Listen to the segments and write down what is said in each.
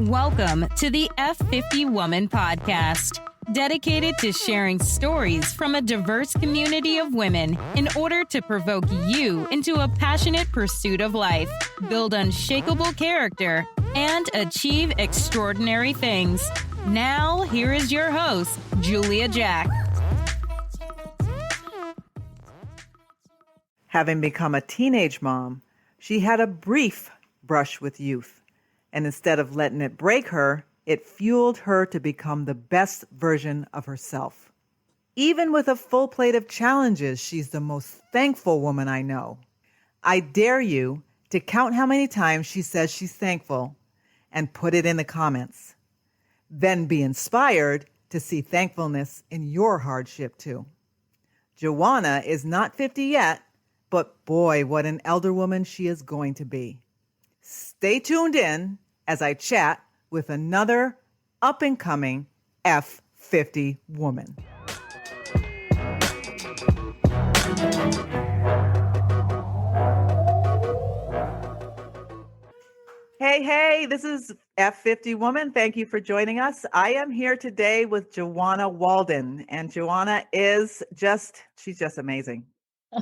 Welcome to the F50 Woman podcast, dedicated to sharing stories from a diverse community of women in order to provoke you into a passionate pursuit of life, build unshakable character, and achieve extraordinary things. Now, here is your host, Julia Jack. Having become a teenage mom, she had a brief brush with youth. And instead of letting it break her, it fueled her to become the best version of herself. Even with a full plate of challenges, she's the most thankful woman I know. I dare you to count how many times she says she's thankful and put it in the comments. Then be inspired to see thankfulness in your hardship too. Gwaina is not 50 yet, but boy, what an elder woman she is going to be. Stay tuned in as I chat with another up-and-coming F50 woman. Hey, this is F50 Woman. Thank you for joining us. I am here today with Gwaina Wauldon, and Gwaina is she's just amazing.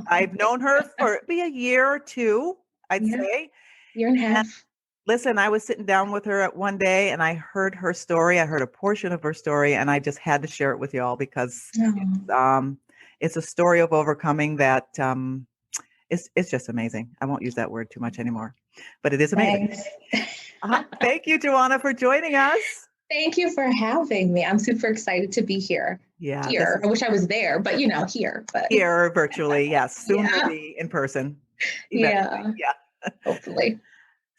I've known her for maybe a year or two, I'd say. Year and a half. Listen, I was sitting down with her one day and I heard her story. I heard a portion of her story and I just had to share it with y'all because it's a story of overcoming that it's just amazing. I won't use that word too much anymore, but it is amazing. Thank you, Gwaina, for joining us. Thank you for having me. I'm super excited to be here. Yeah. Here. I wish I was there, but here. But here virtually, yes. Soon to be in person. Eventually. Yeah. Hopefully.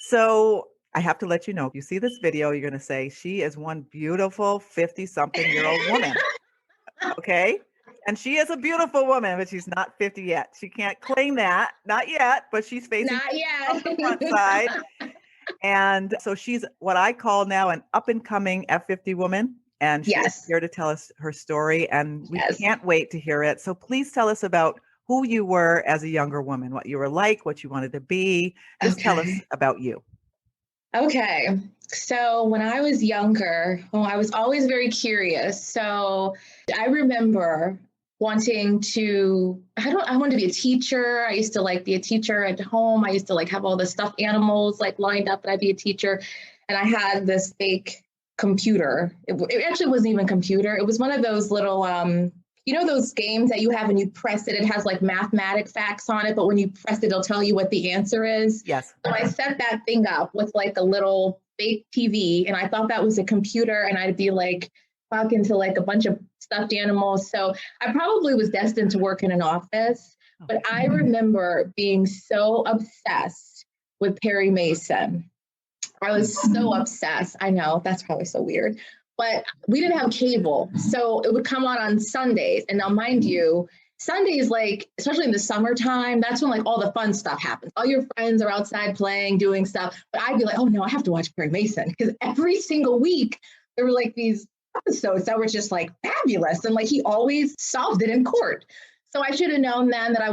So I have to let you know, if you see this video, you're going to say, she is one beautiful 50-something-year-old woman. Okay? And she is a beautiful woman, but she's not 50 yet. She can't claim that. Not yet, but she's facing not yet. the front side. And so she's what I call now an up-and-coming F50 woman. And she's here to tell us her story. And we can't wait to hear it. So please tell us about who you were as a younger woman, what you were like, what you wanted to be. Just tell us about you. Okay. So when I was younger, I was always very curious. So I remember wanting to, I wanted to be a teacher. I used to be a teacher at home. I used to have all the stuffed animals lined up that I'd be a teacher. And I had this fake computer. It actually wasn't even a computer. It was one of those little, those games that you have and you press it, it has mathematic facts on it, but when you press it, it'll tell you what the answer is. Yes. So I set that thing up with a little fake TV and I thought that was a computer and I'd be talking to a bunch of stuffed animals. So I probably was destined to work in an office, but I remember being so obsessed with Perry Mason. I was so obsessed. I know that's probably so weird. But we didn't have cable, so it would come on Sundays. And now, mind you, Sundays, especially in the summertime, that's when all the fun stuff happens. All your friends are outside playing, doing stuff. But I'd be oh no, I have to watch Perry Mason because every single week there were these episodes that were just fabulous, and he always solved it in court. So I should have known then that I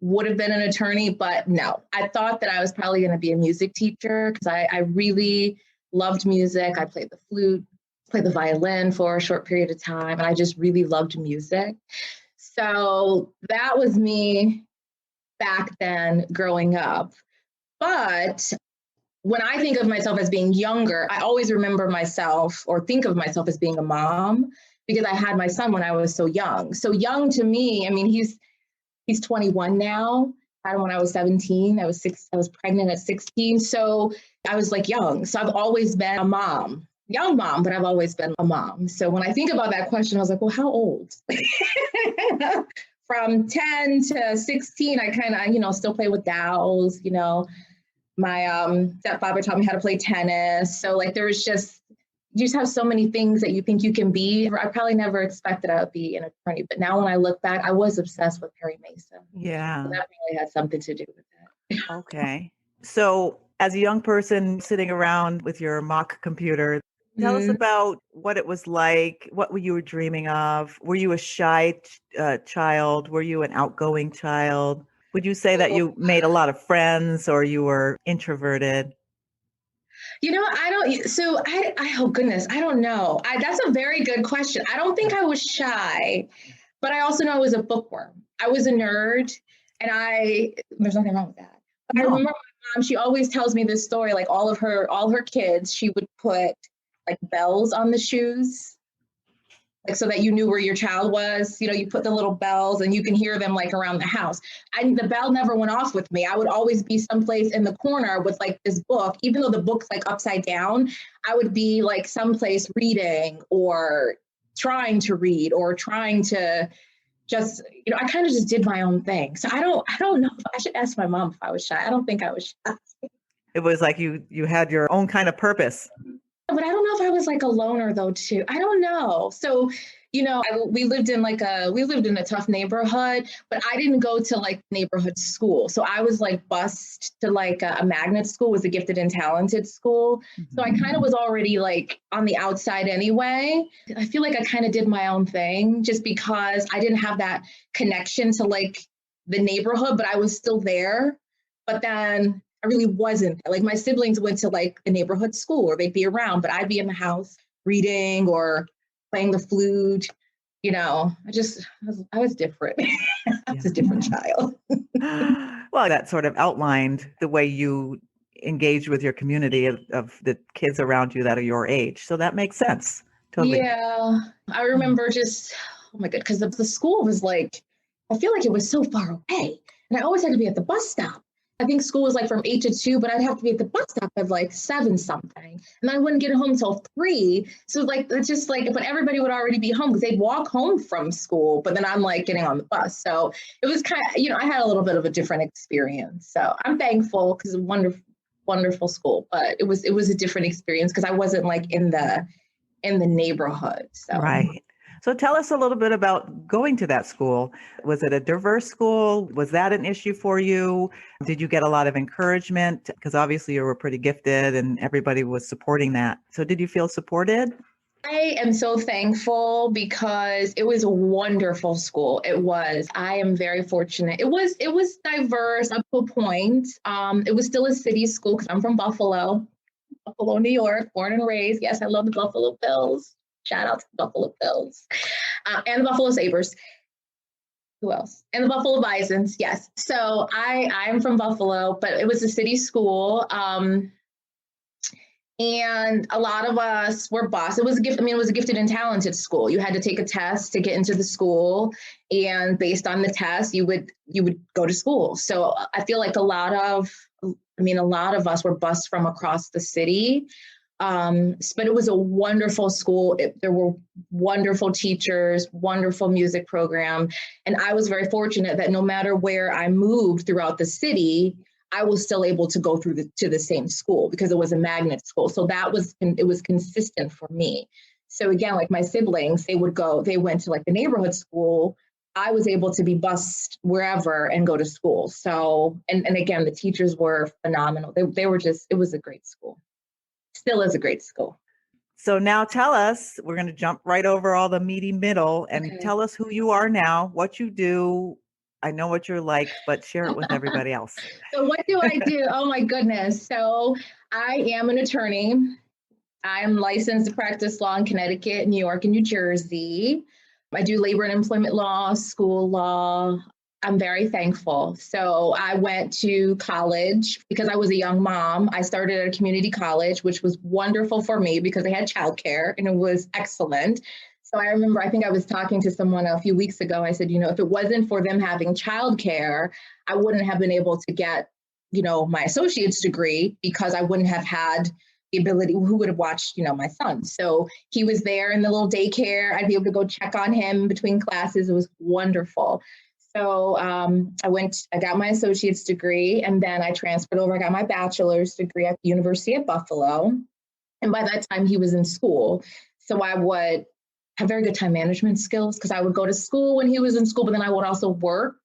would have been an attorney, but no, I thought that I was probably going to be a music teacher because I really loved music. I played the flute. Played the violin for a short period of time, and I just really loved music. So that was me back then growing up. But when I think of myself as being younger, I always remember myself or think of myself as being a mom because I had my son when I was so young. So young to me, he's 21 now. I had him when I was 17. I was pregnant at 16. So I was young. So I've always been a mom. Young mom, but I've always been a mom. So when I think about that question, I was well, how old? From 10 to 16, I kind of, still play with dolls. My stepfather taught me how to play tennis. So there was you just have so many things that you think you can be. I probably never expected I would be an attorney. But now when I look back, I was obsessed with Perry Mason. Yeah. So that really had something to do with it. Okay. So as a young person sitting around with your mock computer, tell us about what it was like. What were you dreaming of? Were you a shy child? Were you an outgoing child? Would you say that you made a lot of friends or you were introverted? I don't, so oh goodness, I don't know. That's a very good question. I don't think I was shy, but I also know I was a bookworm. I was a nerd and there's nothing wrong with that. But I No. remember my mom, she always tells me this story, like all her kids, she would put like bells on the shoes, like so that you knew where your child was. You put the little bells and you can hear them like around the house. The bell never went off with me. I would always be someplace in the corner with like this book, even though the book's like upside down. I would be like someplace reading or trying to read or trying to just, I kind of just did my own thing. So I don't know. I should ask my mom if I was shy. I don't think I was shy. It was like you had your own kind of purpose. But I don't know if I was like a loner though too. I don't know. So, we lived in a tough neighborhood, but I didn't go to like neighborhood school. So I was like bused to like a magnet school, was a gifted and talented school. So I kind of was already like on the outside anyway. I feel like I kind of did my own thing just because I didn't have that connection to like the neighborhood, but I was still there. But then I really wasn't. Like my siblings went to like a neighborhood school or they'd be around, but I'd be in the house reading or playing the flute. I was different. I was a different child. Well, that sort of outlined the way you engage with your community of the kids around you that are your age. So that makes sense. Totally. Yeah. I remember oh my God, because the school was like, I feel like it was so far away. And I always had to be at the bus stop. I think school was like from 8 to 2, but I'd have to be at the bus stop at like 7 something. And I wouldn't get home until 3. So like, it's just like, but everybody would already be home because they'd walk home from school, but then I'm like getting on the bus. So it was kind of, I had a little bit of a different experience. So I'm thankful because it's a wonderful, wonderful school, but it was a different experience because I wasn't like in the neighborhood. So. Right. So tell us a little bit about going to that school. Was it a diverse school? Was that an issue for you? Did you get a lot of encouragement? Because obviously you were pretty gifted and everybody was supporting that. So did you feel supported? I am so thankful because it was a wonderful school. It was. I am very fortunate. It was diverse up to a point. It was still a city school because I'm from Buffalo, New York, born and raised. Yes, I love the Buffalo Bills. Shout out to the Buffalo Bills and the Buffalo Sabres. Who else? And the Buffalo Bisons. Yes. So I'm from Buffalo, but it was a city school. And a lot of us were bused. It was a gifted and talented school. You had to take a test to get into the school. And based on the test, you would go to school. So I feel like a lot of us were bused from across the city. But it was a wonderful school. There were wonderful teachers, wonderful music program. And I was very fortunate that no matter where I moved throughout the city, I was still able to go to the same school because it was a magnet school. So it was consistent for me. So again, like my siblings, they went to like the neighborhood school. I was able to be bused wherever and go to school. So, and again, the teachers were phenomenal. They were it was a great school. Still is a great school. So now tell us, we're going to jump right over all the meaty middle and tell us who you are now, what you do. I know what you're like, but share it with everybody else. So what do I do? Oh my goodness. So I am an attorney. I'm licensed to practice law in Connecticut, New York, and New Jersey. I do labor and employment law, school law. I'm very thankful. So I went to college because I was a young mom. I started at a community college, which was wonderful for me because they had childcare and it was excellent. So I remember, I think I was talking to someone a few weeks ago. I said, if it wasn't for them having childcare, I wouldn't have been able to get, my associate's degree because I wouldn't have had the ability, who would have watched, my son. So he was there in the little daycare. I'd be able to go check on him between classes. It was wonderful. So I got my associate's degree and then I transferred over. I got my bachelor's degree at the University of Buffalo. And by that time he was in school. So I would have very good time management skills because I would go to school when he was in school, but then I would also work.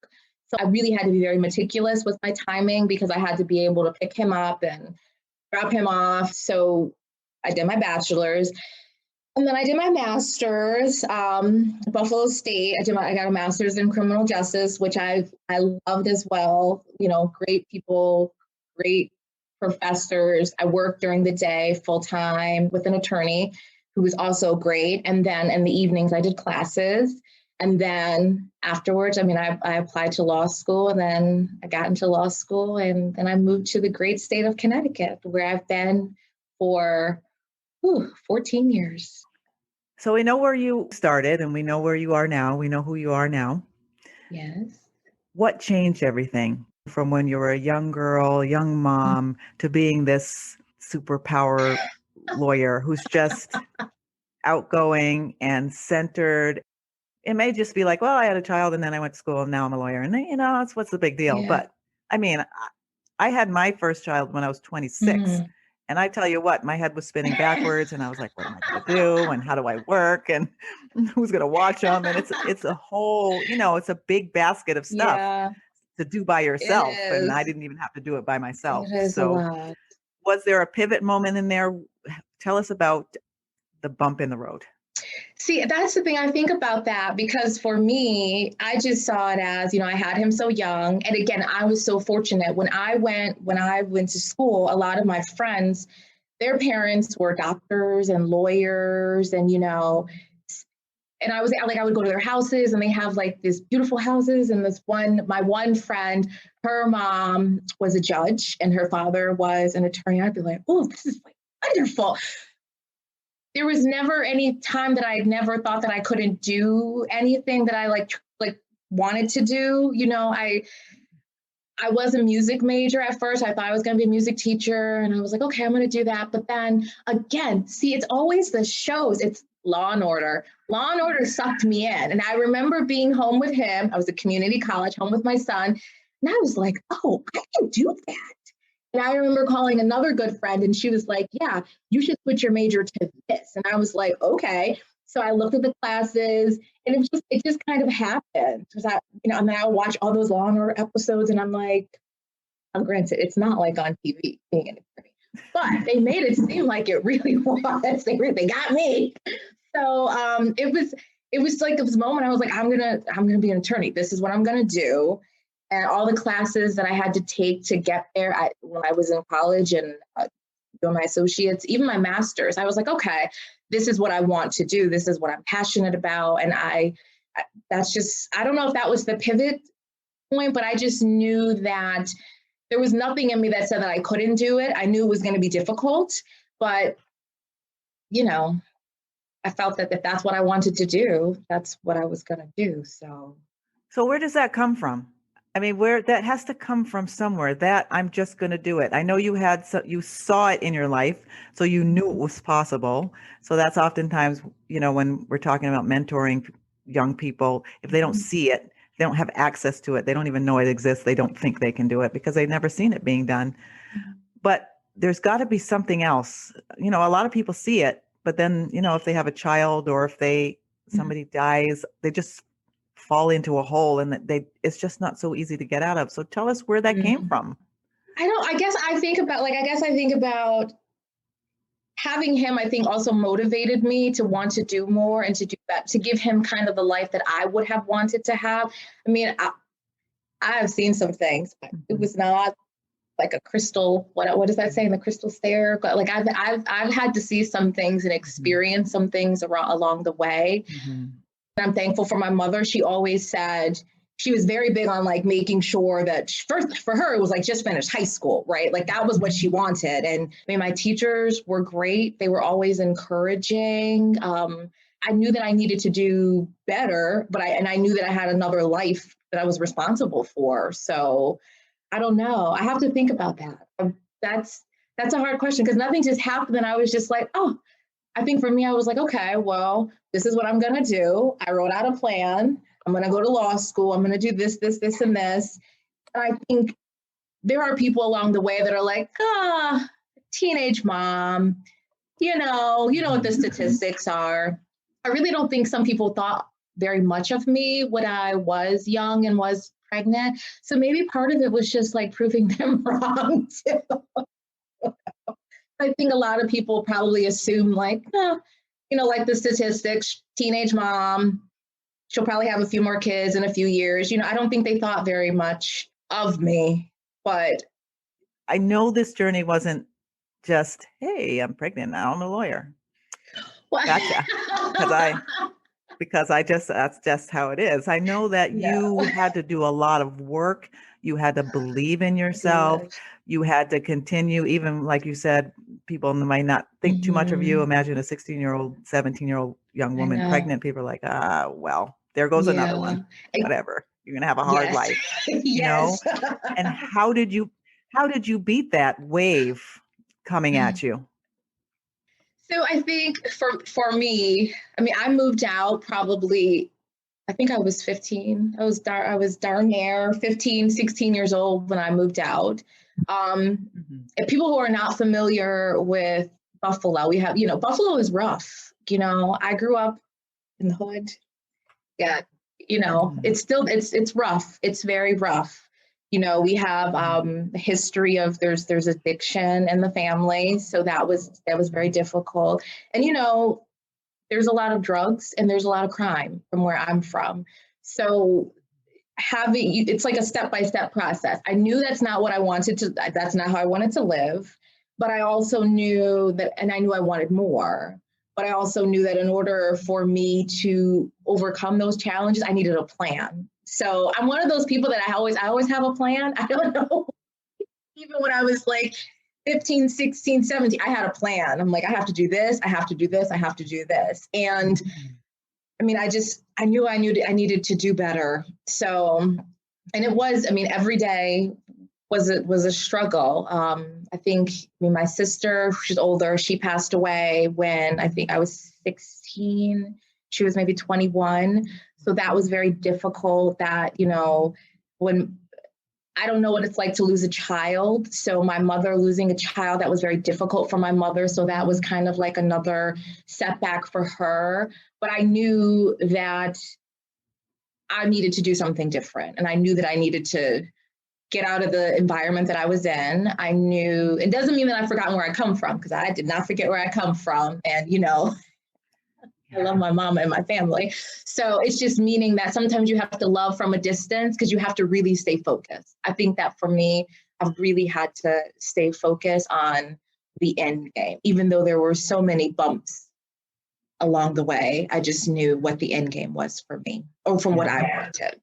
So I really had to be very meticulous with my timing because I had to be able to pick him up and drop him off. So I did my bachelor's. And then I did my master's, Buffalo State. I got a master's in criminal justice, which I loved as well. Great people, great professors. I worked during the day full time with an attorney who was also great. And then in the evenings, I did classes. And then afterwards, I applied to law school, and then I got into law school, and then I moved to the great state of Connecticut, where I've been for 14 years. So we know where you started and we know where you are now. We know who you are now. Yes. What changed everything from when you were a young girl, young mom, to being this superpower lawyer who's just outgoing and centered? It may just be like, well, I had a child and then I went to school and now I'm a lawyer. And, that's what's the big deal. Yeah. But I had my first child when I was 26. And I tell you what, my head was spinning backwards and I was like, what am I going to do? And how do I work? And who's going to watch them? And it's a whole, it's a big basket of stuff to do by yourself. And I didn't even have to do it by myself. It is so a lot. Was there a pivot moment in there? Tell us about the bump in the road. See, that's the thing. I think about that because for me, I just saw it as, I had him so young. And again, I was so fortunate when I went to school, a lot of my friends, their parents were doctors and lawyers and, and I was like, I would go to their houses and they have like these beautiful houses. And my one friend, her mom was a judge and her father was an attorney. I'd be like, oh, this is like wonderful. There was never any time that I had never thought that I couldn't do anything that I like wanted to do. I was a music major at first. I thought I was going to be a music teacher and I was like, okay, I'm going to do that. But then again, see, it's always the shows. It's Law and Order. Law and Order sucked me in. And I remember being home with him. I was at community college, home with my son. And I was like, oh, I can do that. And I remember calling another good friend and she was like, yeah, you should switch your major to this. And I was like, okay. So I looked at the classes and it just kind of happened. Because and then I would watch all those Law and Order episodes and I'm like, granted, it's not like on TV being an attorney, but they made it seem like it really was. They got me. So it was like this moment I was like, I'm gonna be an attorney. This is what I'm gonna do. And all the classes that I had to take to get there when I was in college and doing my associates, even my master's, I was like, okay, this is what I want to do. This is what I'm passionate about. And that's just, I don't know if that was the pivot point, but I just knew that there was nothing in me that said that I couldn't do it. I knew it was going to be difficult, but, I felt that if that's what I wanted to do, that's what I was going to do. So where does that come from? Where that has to come from somewhere, that I'm just going to do it. I know you saw it in your life, so you knew it was possible. So that's oftentimes, when we're talking about mentoring young people, if they don't see it, they don't have access to it, they don't even know it exists, they don't think they can do it because they've never seen it being done. But there's got to be something else. A lot of people see it, but then, if they have a child or if somebody dies, they just fall into a hole and it's just not so easy to get out of. So tell us where that came from. I guess I think about having him, I think also motivated me to want to do more and to do that, to give him kind of the life that I would have wanted to have. I have seen some things. It was not like a crystal, what does that say in the crystal stair? But like I've had to see some things and experience some things along the way. Mm-hmm. I'm thankful for my mother. She always said, she was very big on like making sure that first for her, it was like just finish high school, right? Like that was what she wanted. And my teachers were great. They were always encouraging. I knew that I needed to do better, but I knew that I had another life that I was responsible for. So I don't know. I have to think about that. That's a hard question because nothing just happened. And I was just like, oh, I think for me, I was like, okay, well, this is what I'm going to do. I wrote out a plan. I'm going to go to law school. I'm going to do this, this, this, and this. And I think there are people along the way that are like, teenage mom, you know what the statistics are. I really don't think some people thought very much of me when I was young and was pregnant. So maybe part of it was just like proving them wrong too. I think a lot of people probably assume like, like the statistics, teenage mom, she'll probably have a few more kids in a few years. I don't think they thought very much of me, but I know this journey wasn't just, hey, I'm pregnant. Now I'm a lawyer. Well, Gotcha. Because that's just how it is. I know that you no. had to do a lot of work. You had to believe in yourself. You had to continue, even like you said, people might not think too much of you. Imagine a 16-year-old, 17-year-old young I woman know. pregnant. People are like, well, there goes another Yeah. one. Whatever. You're going to have a hard Yes. life, you know? Yes. And how did you beat that wave coming at you? So I think for me, I mean, I moved out probably, I think I was 15. I was darn near 15, 16 years old when I moved out. Mhm. And people who are not familiar with Buffalo, we have, Buffalo is rough. I grew up in the hood. Yeah, Mhm. it's rough. It's very rough. We have a history of there's addiction in the family, so that was very difficult. And there's a lot of drugs and there's a lot of crime from where I'm from. So it's like a step-by-step process. I knew that's not how I wanted to live, but I also knew that, and I knew I wanted more, but I also knew that in order for me to overcome those challenges, I needed a plan. So I'm one of those people that I always have a plan. I don't know. Even when I was like 15, 16, 17, I had a plan. I'm like, I have to do this. I have to do this. I have to do this. And I mean, I knew I needed to do better. So, and it was, I mean, every day was a struggle. My sister, she's older, she passed away when I think I was 16. She was maybe 21. So that was very difficult when I don't know what it's like to lose a child. So my mother losing a child, that was very difficult for my mother. So that was kind of like another setback for her. But I knew that I needed to do something different. And I knew that I needed to get out of the environment that I was in. I knew it doesn't mean that I've forgotten where I come from, because I did not forget where I come from. And, I love my mom and my family. So it's just meaning that sometimes you have to love from a distance because you have to really stay focused. I think that for me, I've really had to stay focused on the end game, even though there were so many bumps along the way. I just knew what the end game was for me, or from what I wanted.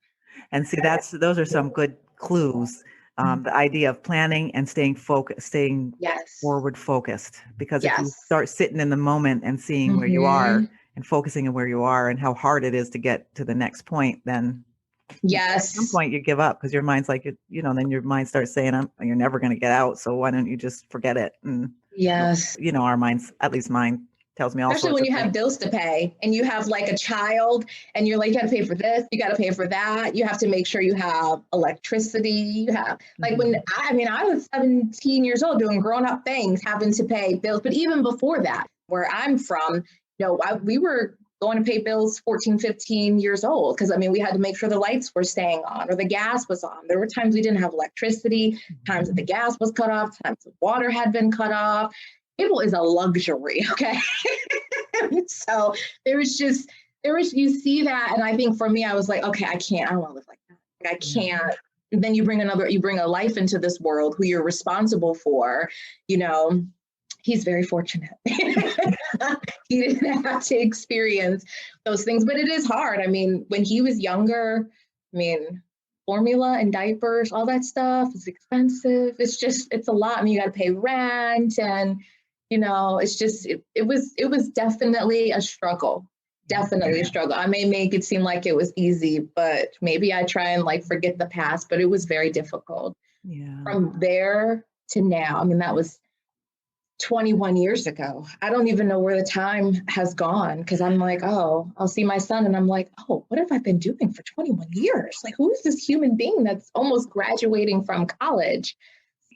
And see, those are some good clues. The idea of planning and staying focused, staying Yes. forward focused. Because if you Yes. start sitting in the moment and seeing where you are and focusing on where you are and how hard it is to get to the next point, then at some Yes. point you give up because your mind's like, then your mind starts saying, you're never going to get out. So why don't you just forget it? And, Yes. our minds, at least mine, tells me all Especially sorts when of you have things. bills to pay and you have like a child and you're like, you got to pay for this, you got to pay for that. You have to make sure you have electricity. You have like I was 17 years old doing grown up things, having to pay bills. But even before that, where I'm from, we were going to pay bills 14, 15 years old. Because we had to make sure the lights were staying on or the gas was on. There were times we didn't have electricity, times that the gas was cut off, times the water had been cut off. Cable is a luxury, okay? So you see that. And I think for me, I was like, okay, I don't want to live like that. Like, I can't. And then you bring a life into this world who you're responsible for, he's very fortunate. He didn't have to experience those things, but it is hard. When he was younger, formula and diapers, all that stuff is expensive. It's a lot. You got to pay rent and, it was definitely a struggle. Definitely a struggle. I may make it seem like it was easy, but maybe I try and forget the past, but it was very difficult. Yeah. From there to now, that was 21 years ago. I don't even know where the time has gone because I'm like, oh, I'll see my son and I'm like, oh, what have I been doing for 21 years? Like, who is this human being that's almost graduating from college?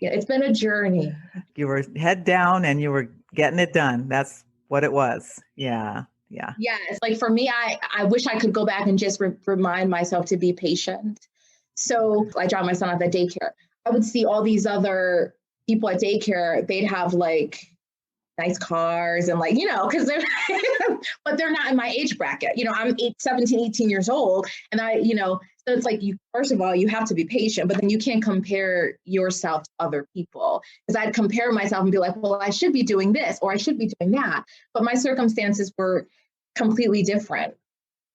Yeah, it's been a journey. You were head down and you were getting it done. That's what it was. Yeah. Yeah. Yes. Like for me, I wish I could go back and just remind myself to be patient. So I dropped my son off at daycare. I would see all these other people at daycare. They'd have like nice cars and because they're, but they're not in my age bracket. I'm 17, 18 years old. And So it's like, first of all, you have to be patient, but then you can't compare yourself to other people. Because I'd compare myself and be like, well, I should be doing this or I should be doing that. But my circumstances were completely different.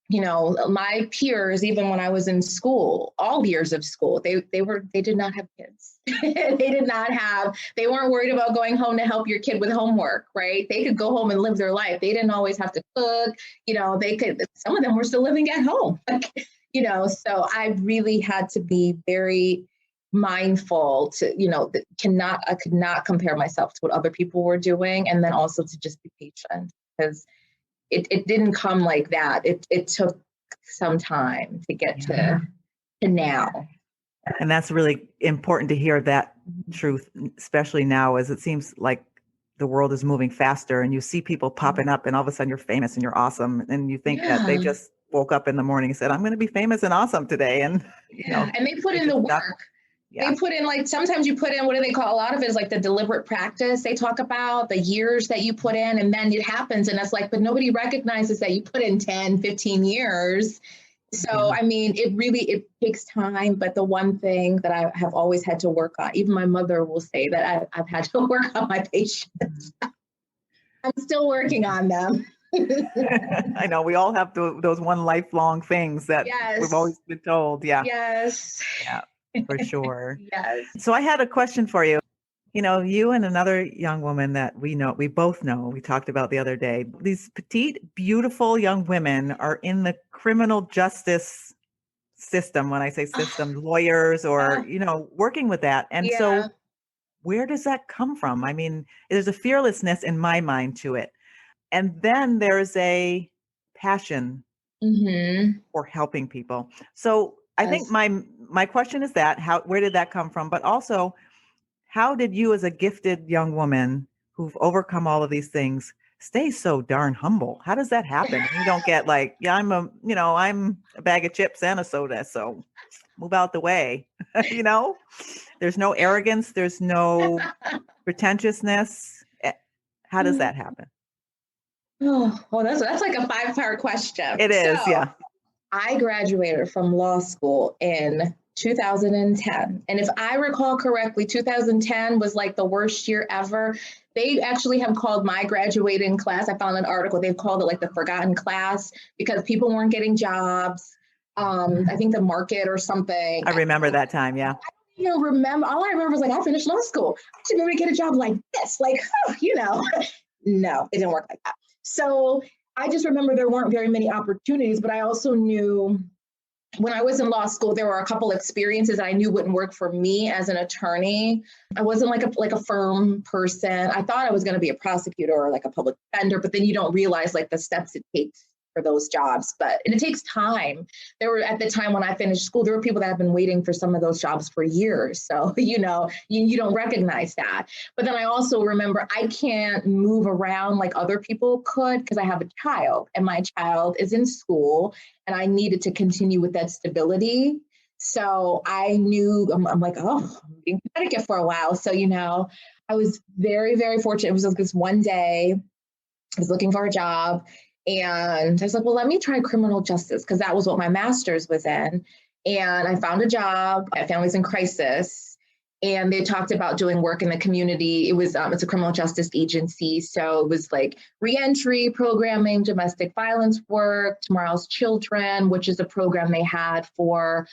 My peers, even when I was in school, all years of school, they did not have kids. They weren't worried about going home to help your kid with homework, right? They could go home and live their life. They didn't always have to cook. Some of them were still living at home, so I really had to be very mindful to, I could not compare myself to what other people were doing. And then also to just be patient, because it didn't come like that. It took some time to get to now. And that's really important to hear that truth, especially now, as it seems like the world is moving faster and you see people popping up and all of a sudden you're famous and you're awesome. And you think that they just woke up in the morning and said, I'm going to be famous and awesome today. And, and they put in the work. Yeah. They put in, sometimes you put in, what do they call, a lot of it is like the deliberate practice they talk about, the years that you put in, and then it happens. And it's like, but nobody recognizes that you put in 10, 15 years. So, it takes time. But the one thing that I have always had to work on, even my mother will say that I've had to work on my patience. I'm still working on them. I know we all have those one lifelong things that we've always been told. Yeah. Yes. Yeah. For sure. Yes. So I had a question for you. You and another young woman that we both know, we talked about the other day, these petite, beautiful young women are in the criminal justice system. When I say system, lawyers or, working with that. And so where does that come from? I mean, there's a fearlessness in my mind to it. And then there's a passion for helping people. So I think my question is where did that come from? But also, how did you, as a gifted young woman who've overcome all of these things, stay so darn humble? How does that happen? You don't get like, I'm a bag of chips and a soda, so move out the way. There's no arrogance. There's no pretentiousness. How does that happen? Oh, well, that's like a 5-part question. It is, yeah. I graduated from law school in 2010. And if I recall correctly, 2010 was like the worst year ever. They actually have called my graduating class, I found an article, they've called it like the forgotten class because people weren't getting jobs. I think the market or something. I remember that time, yeah. I don't remember. All I remember was like, I finished law school. I should be able to get a job like this. Like, no, it didn't work like that. So I just remember there weren't very many opportunities, but I also knew when I was in law school, there were a couple experiences that I knew wouldn't work for me as an attorney. I wasn't like a firm person. I thought I was going to be a prosecutor or like a public defender, but then you don't realize like the steps it takes for those jobs. And it takes time. There were, at the time when I finished school, there were people that have been waiting for some of those jobs for years. So, you don't recognize that. But then I also remember I can't move around like other people could because I have a child and my child is in school and I needed to continue with that stability. So I knew, I'm like, I'm being Connecticut for a while. So, I was very, very fortunate. It was like this one day I was looking for a job. And I was like, well, let me try criminal justice because that was what my master's was in. And I found a job at Families in Crisis. And they talked about doing work in the community. It was it's a criminal justice agency. So it was like reentry programming, domestic violence work, Tomorrow's Children, which is a program they had for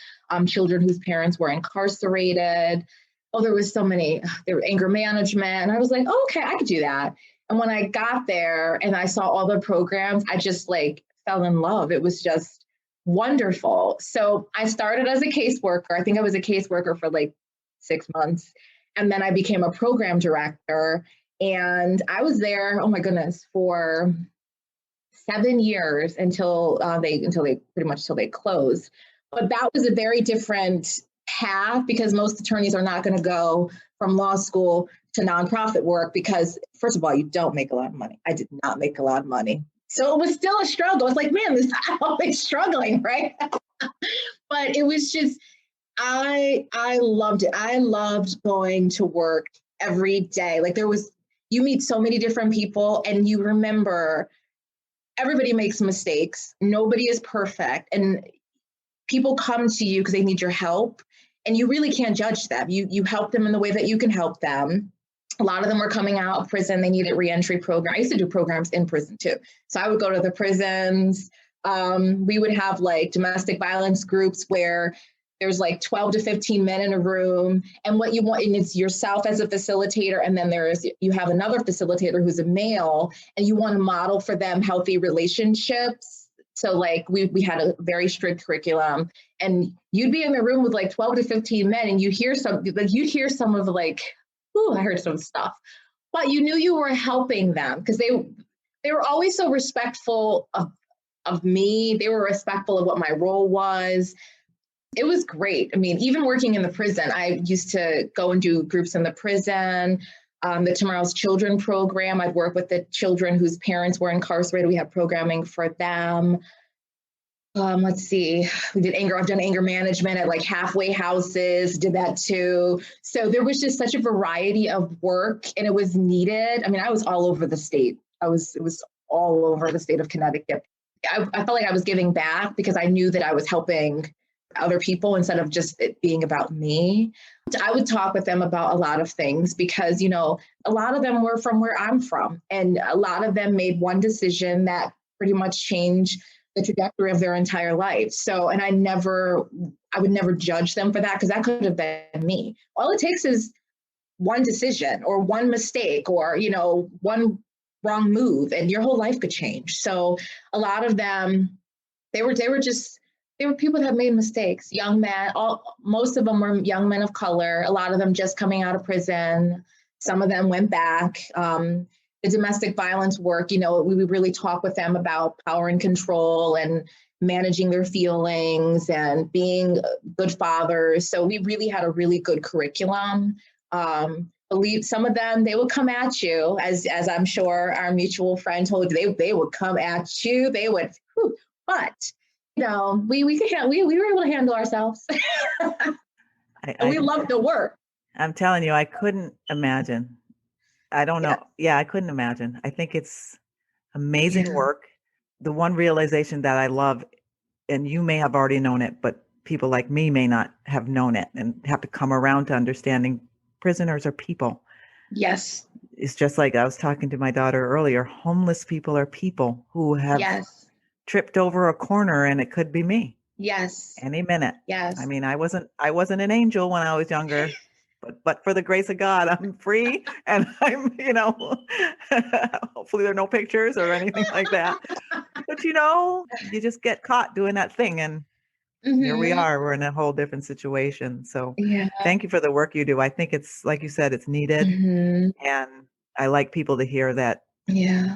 children whose parents were incarcerated. Oh, there was so many. There was anger management. And I was like, okay, I could do that. And when I got there and I saw all the programs, I just fell in love. It was just wonderful. So I started as a caseworker. I think I was a caseworker for 6 months. And then I became a program director. And I was there, oh my goodness, for 7 years until they closed. But that was a very different path because most attorneys are not going to go from law school to nonprofit work because, first of all, you don't make a lot of money. I did not make a lot of money. So it was still a struggle. It's like, man, I'm always struggling, right? But it was just, I loved it. I loved going to work every day. You meet so many different people and you remember everybody makes mistakes. Nobody is perfect. And people come to you because they need your help, and you really can't judge them. You help them in the way that you can help them. A lot of them were coming out of prison. They needed reentry program. I used to do programs in prison too. So I would go to the prisons. We would have like domestic violence groups where there's like 12 to 15 men in a room. And what you want, and it's yourself as a facilitator. And then you have another facilitator who's a male, and you want to model for them healthy relationships. So like we had a very strict curriculum, and you'd be in the room with like 12 to 15 men, and you'd hear some of like, ooh, I heard some stuff, but you knew you were helping them because they were always so respectful of me. They were respectful of what my role was. It was great. I mean, even working in the prison, I used to go and do groups in the prison, the Tomorrow's Children program. I'd work with the children whose parents were incarcerated. We had programming for them. Let's see, I've done anger management at like halfway houses, did that too. So there was just such a variety of work, and it was needed. I mean, I was all over the state. It was all over the state of Connecticut. I felt like I was giving back because I knew that I was helping other people instead of just it being about me. I would talk with them about a lot of things because, you know, a lot of them were from where I'm from, and a lot of them made one decision that pretty much changed the trajectory of their entire life. So, and I would never judge them for that because that could have been me. All it takes is one decision or one mistake or, you know, one wrong move, and your whole life could change. So a lot of them, they were people that made mistakes, young men, most of them were young men of color, a lot of them just coming out of prison. Some of them went back. The domestic violence work, you know, we would really talk with them about power and control and managing their feelings and being good fathers. So we really had a really good curriculum. Believe some of them, they would come at you, as I'm sure our mutual friend told you, they would come at you. They would, but you know, we were able to handle ourselves. We loved the work. I'm telling you, I couldn't imagine. I don't know. Yeah, I couldn't imagine. I think it's amazing work. The one realization that I love, and you may have already known it, but people like me may not have known it and have to come around to understanding prisoners are people. Yes. It's just like I was talking to my daughter earlier. Homeless people are people who have tripped over a corner, and it could be me. Yes. Any minute. Yes. I mean, I wasn't an angel when I was younger. But for the grace of God, I'm free, and I'm, you know, hopefully there are no pictures or anything like that. But, you know, you just get caught doing that thing, and here we are. We're in a whole different situation. So thank you for the work you do. I think it's, like you said, it's needed. And I like people to hear that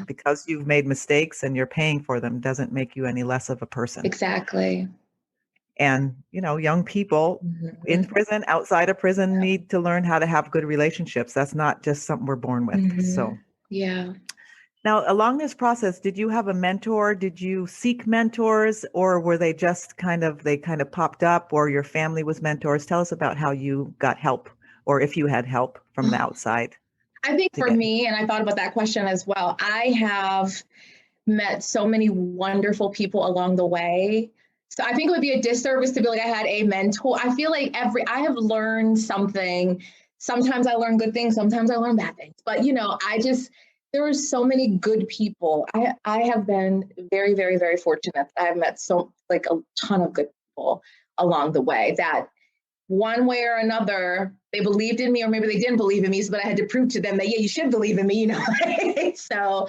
because you've made mistakes and you're paying for them doesn't make you any less of a person. Exactly. And, you know, young people in prison, outside of prison, need to learn how to have good relationships. That's not just something we're born with. So, now, along this process, did you have a mentor? Did you seek mentors, or were they just kind of popped up, or your family was mentors? Tell us about how you got help, or if you had help from the outside. I think for me, and I thought about that question as well, I have met so many wonderful people along the way. So I think it would be a disservice to be like, I had a mentor. I feel like I have learned something. Sometimes I learn good things, sometimes I learn bad things. But, you know, there were so many good people. I have been very, very, very fortunate. I have met a ton of good people along the way that one way or another, they believed in me, or maybe they didn't believe in me, but I had to prove to them that, you should believe in me, you know. So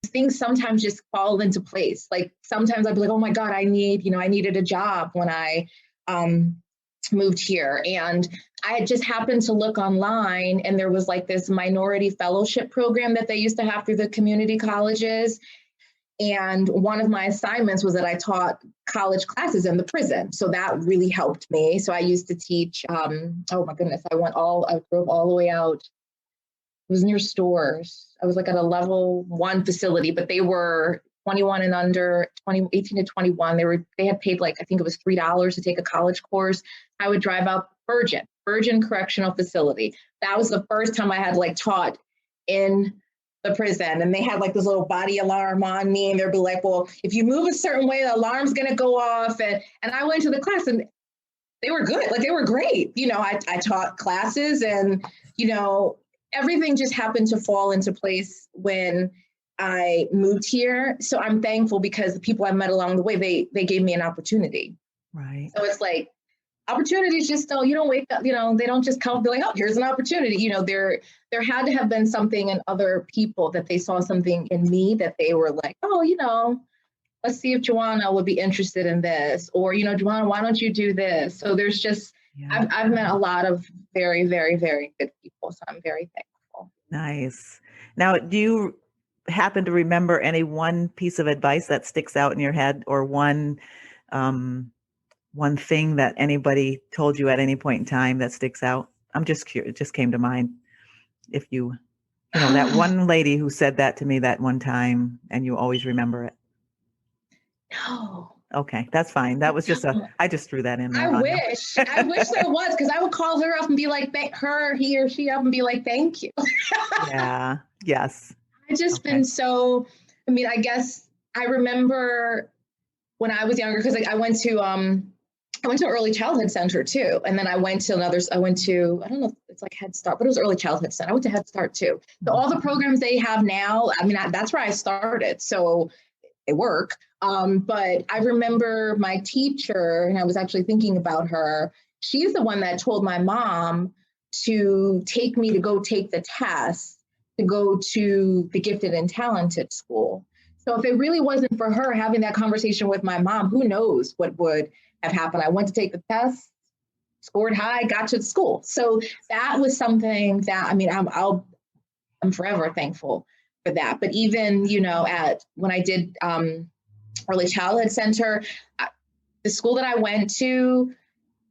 things sometimes just fall into place. Like sometimes I'd be like, oh my God, I needed a job when I moved here. And I had just happened to look online, and there was like this minority fellowship program that they used to have through the community colleges. And one of my assignments was that I taught college classes in the prison. So that really helped me. So I used to teach, oh my goodness, I drove all the way out. It was near stores. I was like at a level 1 facility, but they were 21 and under, 18 to 21. They had paid like, I think it was $3 to take a college course. I would drive out Virgin Correctional Facility. That was the first time I had like taught in the prison, and they had like this little body alarm on me, and they'd be like, well, if you move a certain way, the alarm's going to go off. And I went to the class, and they were good. Like, they were great. I taught classes, and, everything just happened to fall into place when I moved here. So I'm thankful because the people I met along the way, they gave me an opportunity. Right. So it's like, opportunities just you don't wake up, they don't just come and be like, oh, here's an opportunity. There had to have been something in other people that they saw something in me that they were like, oh, let's see if Joanna would be interested in this, or, Joanna, why don't you do this? So there's just, I've met a lot of very, very, very good people. So I'm very thankful. Nice. Now, do you happen to remember any one piece of advice that sticks out in your head, or one thing that anybody told you at any point in time that sticks out? I'm just curious. It just came to mind. If that one lady who said that to me that one time, and you always remember it. No. Okay, that's fine. That was just I just threw that in there. I wish there was, because I would call her up and be like, he or she up and be like, thank you. Yeah. Yes. I've just been so, I guess I remember when I was younger, because I went to early childhood center too. And then I went to, I don't know if it's like Head Start, but it was early childhood center. I went to Head Start too. So all the programs they have now, that's where I started. So they work. But I remember my teacher, and I was actually thinking about her. She's the one that told my mom to take me to go take the test to go to the gifted and talented school. So if it really wasn't for her having that conversation with my mom, who knows what would have happened. I went to take the test, scored high, got to the school. So that was something that, I'm forever thankful for that. But even, when I did early childhood center, the school that I went to,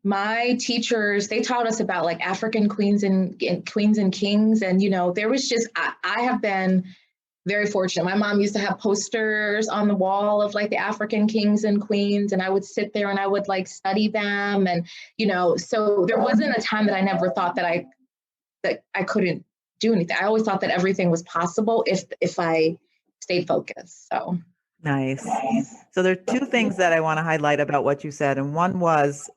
my teachers, they taught us about like African queens and kings. And, there was just, I have been very fortunate. My mom used to have posters on the wall of like the African kings and queens, and I would sit there and I would like study them. And, so there wasn't a time that I never thought that I couldn't do anything. I always thought that everything was possible if I stayed focused. So nice. So there are two things that I want to highlight about what you said. And one was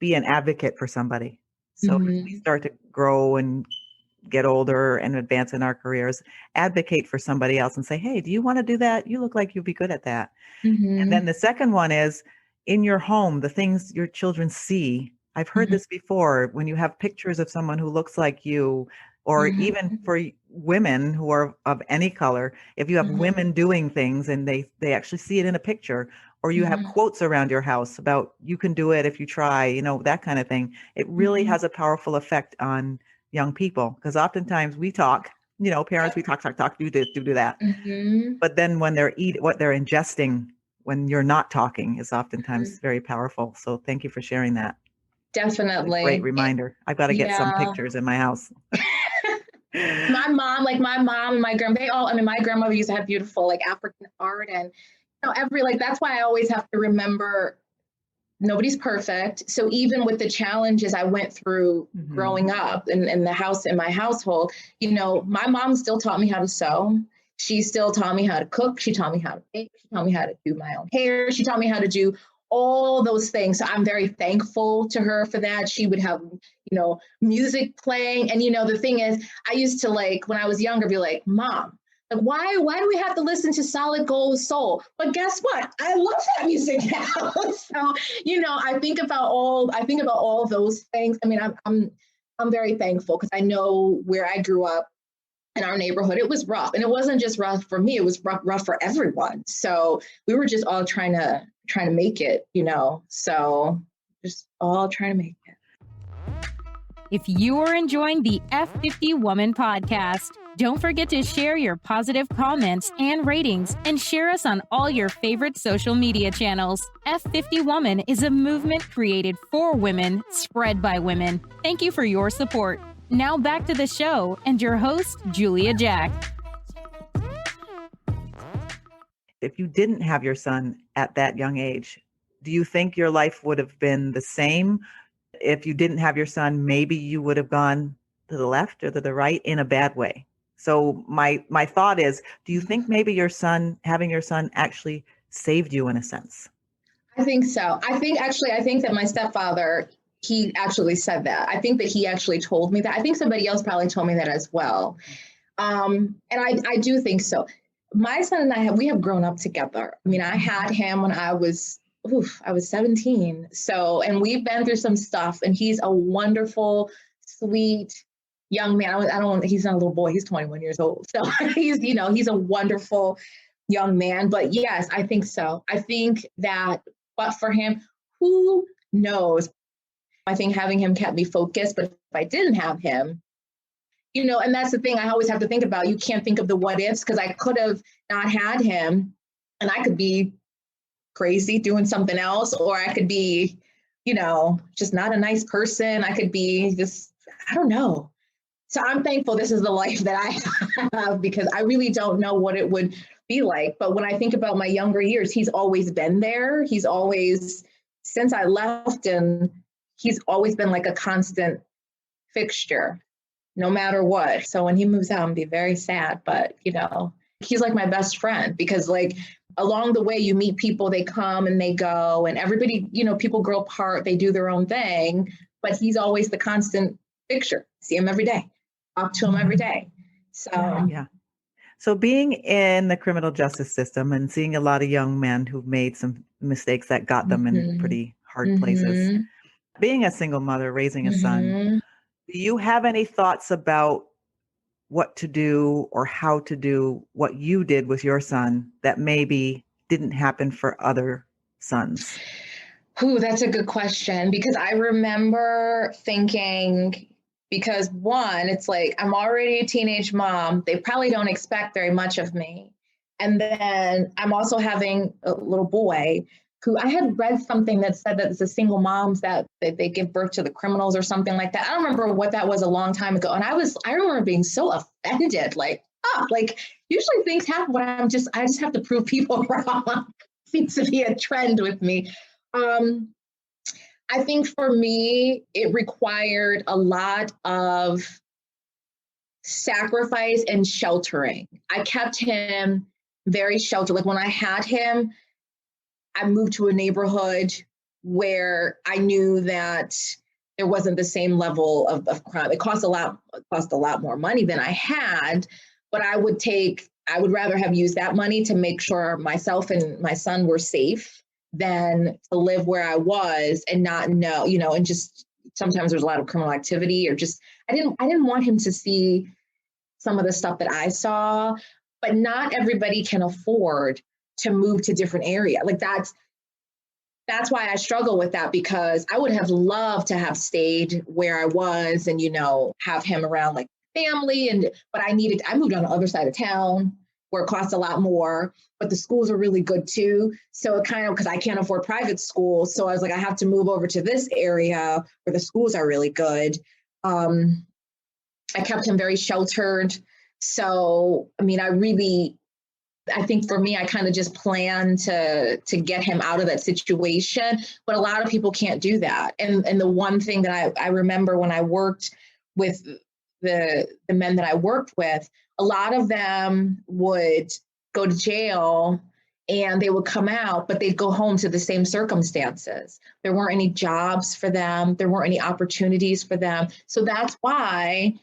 be an advocate for somebody. So as we start to grow and get older and advance in our careers, advocate for somebody else and say, hey, do you want to do that? You look like you'd be good at that. And then the second one is in your home, the things your children see. I've heard this before, when you have pictures of someone who looks like you, or even for women who are of any color, if you have women doing things and they actually see it in a picture, or you have quotes around your house about you can do it if you try, that kind of thing. It really has a powerful effect on young people, because oftentimes we talk, parents, we talk, do this, do that. But then when what they're ingesting when you're not talking is oftentimes very powerful. So thank you for sharing that. Definitely. Great reminder. I've got to get some pictures in my house. My mom and my grandma, my grandmother used to have beautiful like African art, and that's why I always have to remember nobody's perfect. So even with the challenges I went through growing up in my household, my mom still taught me how to sew. She still taught me how to cook. She taught me how to bake. She taught me how to do my own hair. She taught me how to do all those things. So I'm very thankful to her for that. She would have, music playing. And, the thing is, I used to when I was younger, be like, Mom, why do we have to listen to Solid Gold Soul? But guess what? I love that music now. So, I think about all those things. I'm very thankful, because I know where I grew up in our neighborhood, it was rough. And it wasn't just rough for me, it was rough for everyone. So we were just all trying to make it, so just all trying to make it. If you are enjoying the F50 Woman podcast, don't forget to share your positive comments and ratings, and share us on all your favorite social media channels. F50 Woman is a movement created for women, spread by women. Thank you for your support. Now back to the show and your host, Julia Jack. If you didn't have your son at that young age, do you think your life would have been the same? If you didn't have your son, maybe you would have gone to the left or to the right in a bad way. So my thought is, do you think maybe having your son actually saved you in a sense? I think so. I think that my stepfather, he actually said that. I think that he actually told me that. I think somebody else probably told me that as well. And I do think so. My son and we have grown up together. I mean, I had him when I was 17. So, and we've been through some stuff, and he's a wonderful, sweet young man. He's not a little boy. He's 21 years old. So he's a wonderful young man. But yes, I think so. I think that, but for him, who knows? I think having him kept me focused. But if I didn't have him, and that's the thing I always have to think about. You can't think of the what ifs, because I could have not had him and I could be crazy doing something else, or I could be, just not a nice person. I could be just, I don't know. So I'm thankful this is the life that I have, because I really don't know what it would be like. But when I think about my younger years, he's always been there. He's always, since I left, and he's always been like a constant fixture, no matter what. So when he moves out, I'm gonna be very sad, but he's like my best friend, because like along the way you meet people, they come and they go, and everybody, people grow apart, they do their own thing, but he's always the constant fixture. See him every day, talk to him every day. So yeah. So being in the criminal justice system and seeing a lot of young men who've made some mistakes that got them in pretty hard places, being a single mother, raising a son, do you have any thoughts about what to do or how to do what you did with your son that maybe didn't happen for other sons? Ooh, that's a good question, because I remember thinking, because one, it's like, I'm already a teenage mom. They probably don't expect very much of me. And then I'm also having a little boy who I had read something that said that it's the single moms that they give birth to the criminals or something like that. I don't remember what that was, a long time ago. And I remember being so offended, like usually things happen when I just have to prove people wrong. Seems to be a trend with me. I think for me, it required a lot of sacrifice and sheltering. I kept him very sheltered. Like when I had him, I moved to a neighborhood where I knew that there wasn't the same level of crime. It cost a lot more money than I had, but I would rather have used that money to make sure myself and my son were safe than to live where I was and not know, and just sometimes there's a lot of criminal activity, or just, I didn't want him to see some of the stuff that I saw. But not everybody can afford to move to different area. Like that's why I struggle with that, because I would have loved to have stayed where I was and, have him around like family. But I moved on the other side of town where it costs a lot more, but the schools are really good too. So it kind of, because I can't afford private schools. So I was like, I have to move over to this area where the schools are really good. I kept him very sheltered. So, I mean, I think for me, I kind of just planned to get him out of that situation, but a lot of people can't do that. And the one thing that I remember when I worked with the men that I worked with, a lot of them would go to jail and they would come out, but they'd go home to the same circumstances. There weren't any jobs for them. There weren't any opportunities for them. So that's why,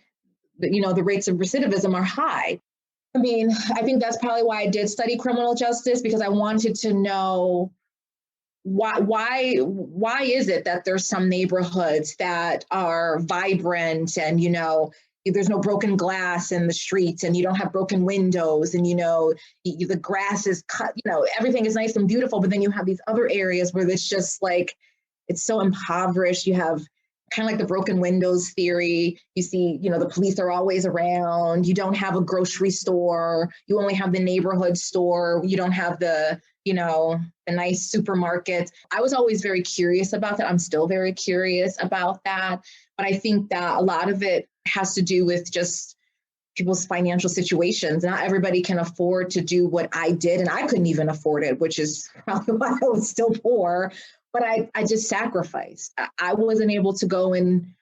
the rates of recidivism are high. I mean, I think that's probably why I did study criminal justice, because I wanted to know why is it that there's some neighborhoods that are vibrant and, there's no broken glass in the streets and you don't have broken windows and, the grass is cut, everything is nice and beautiful. But then you have these other areas where it's just like, it's so impoverished. You have kind of like the broken windows theory. You see, the police are always around. You don't have a grocery store. You only have the neighborhood store. You don't have the nice supermarkets. I was always very curious about that. I'm still very curious about that. But I think that a lot of it has to do with just people's financial situations. Not everybody can afford to do what I did, and I couldn't even afford it, which is probably why I was still poor. But I just sacrificed. I wasn't able to go and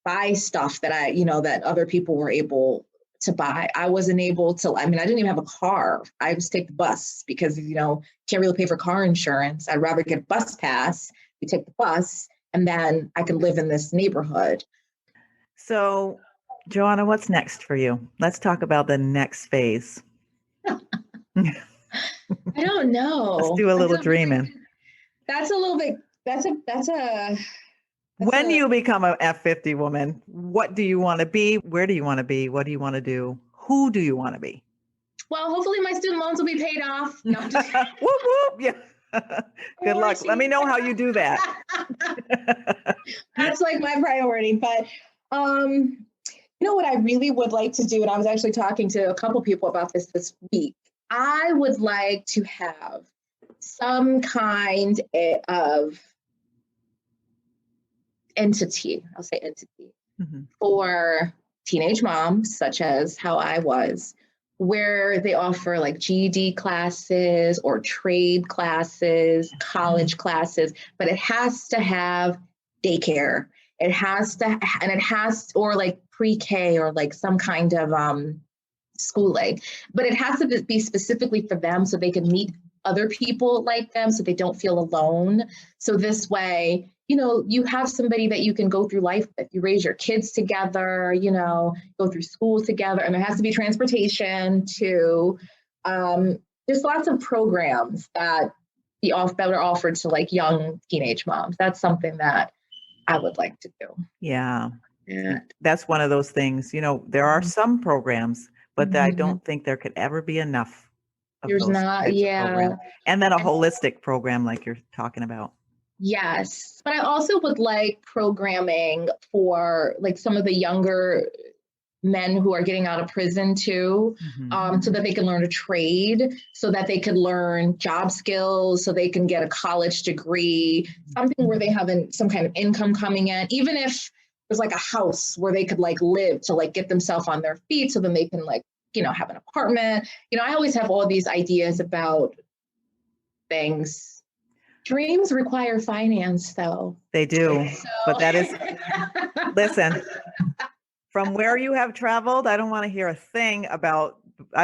buy stuff that that other people were able to buy. I wasn't able to, I didn't even have a car. I just take the bus because, can't really pay for car insurance. I'd rather get a bus pass. We take the bus and then I can live in this neighborhood. So, Joanna, what's next for you? Let's talk about the next phase. I don't know. Let's do a little dreaming. That's a little bit, when you become a F50 woman, what do you want to be? Where do you want to be? What do you want to do? Who do you want to be? Well, hopefully my student loans will be paid off. No, whoop, whoop. Yeah. Good luck. Let me know how you do that. That's like my priority. But what I really would like to do, and I was actually talking to a couple people about this week, I would like to have some kind of entity, I'll say entity, for teenage moms, such as how I was, where they offer like GED classes or trade classes, college classes, but it has to have daycare. Or like pre-K or like some kind of schooling, but it has to be specifically for them so they can meet other people like them so they don't feel alone. So this way, you have somebody that you can go through life with. You raise your kids together, go through school together, and there has to be transportation too. There's lots of programs that are offered to like young teenage moms. That's something that I would like to do. Yeah. That's one of those things, there are some programs, but I don't think there could ever be enough of There's those not, types of programs. And then a holistic program like you're talking about. Yes. But I also would like programming for like some of the younger men who are getting out of prison too, so that they can learn a trade, so that they could learn job skills, so they can get a college degree, something where they have some kind of income coming in, even if there's like a house where they could like live to like get themselves on their feet, so then they can like, have an apartment. I always have all these ideas about things. Dreams require finance though. They do, but that is, listen, from where you have traveled, I don't want to hear a thing I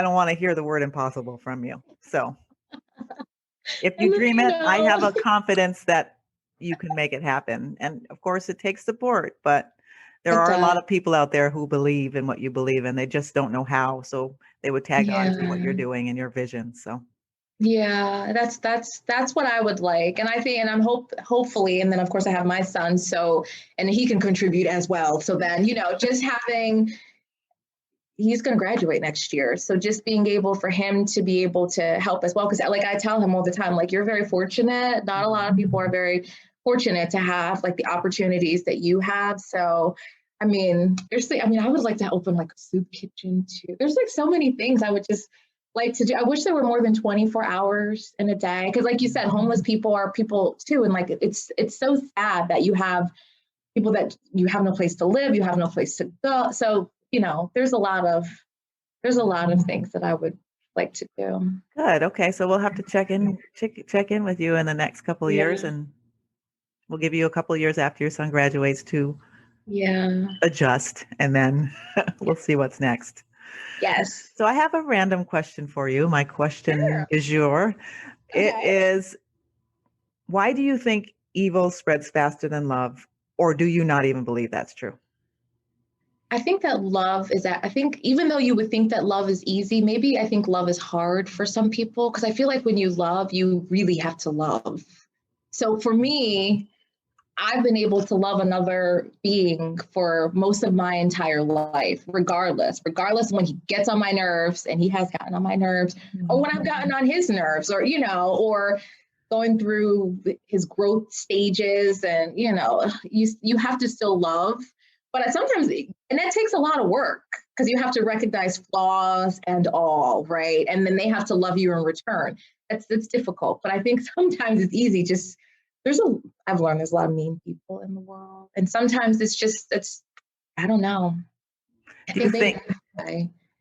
don't want to hear the word impossible from you. So if you dream it, I have a confidence that you can make it happen. And of course it takes support, but there are a lot of people out there who believe in what you believe in. They just don't know how. So they would tag on to what you're doing and your vision. So yeah, that's what I would like. And I think, and I'm hopefully, and then of course I have my son, and he can contribute as well. So then, just he's going to graduate next year. So just being able for him to be able to help as well. Cause like I tell him all the time, like, you're very fortunate. Not a lot of people are very fortunate to have like the opportunities that you have. So, I would like to open like a soup kitchen too. There's like so many things I would just like to do. I wish there were more than 24 hours in a day. Cause like you said, homeless people are people too. And like, it's so sad that you have people that you have no place to live, you have no place to go. So, there's a lot of things that I would like to do. Good. Okay. So we'll have to check in with you in the next couple of years, and we'll give you a couple of years after your son graduates to adjust, and then we'll see what's next. Yes. So I have a random question for you. My question is your. Okay. It is, why do you think evil spreads faster than love, or do you not even believe that's true? I think that I think even though you would think that love is easy, maybe I think love is hard for some people, because I feel like when you love, you really have to love. So for me, I've been able to love another being for most of my entire life, regardless when he gets on my nerves, and he has gotten on my nerves, or when I've gotten on his nerves, or, or going through his growth stages, and, you have to still love. But sometimes, and that takes a lot of work, because you have to recognize flaws and all, right? And then they have to love you in return. It's difficult, but I think sometimes it's easy. I've learned there's a lot of mean people in the world. And sometimes I don't know. Do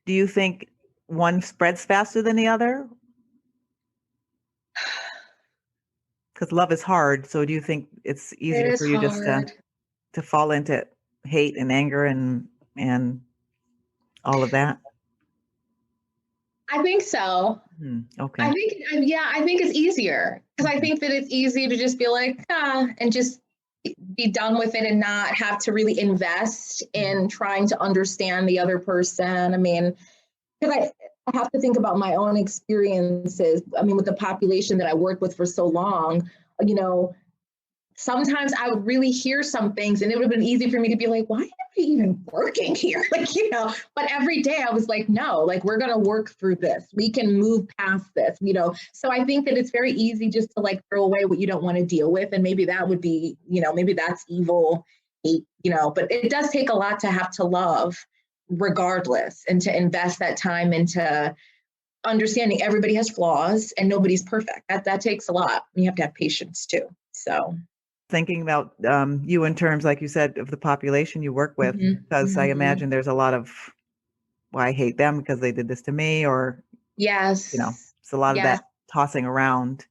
you think one spreads faster than the other? Because love is hard. So do you think it's easier for you just to fall into hate and anger and all of that? I think so. Okay. I think it's easier because I think that it's easy to just be like, and just be done with it and not have to really invest in trying to understand the other person. I mean, because I have to think about my own experiences. I mean, with the population that I worked with for so long, you know, sometimes I would really hear some things and it would have been easy for me to be like, why am I even working here? Like, you know, but every day I was like, no, like we're going to work through this. We can move past this, you know? So I think that it's very easy just to like throw away what you don't want to deal with. And maybe that would be, you know, maybe that's evil, hate, you know, but it does take a lot to have to love regardless and to invest that time into understanding everybody has flaws and nobody's perfect. That takes a lot. You have to have patience too. So thinking about you in terms, like you said, of the population you work with, because I imagine there's a lot of, well, I hate them because they did this to me, or, yes, you know, it's a lot of that tossing around.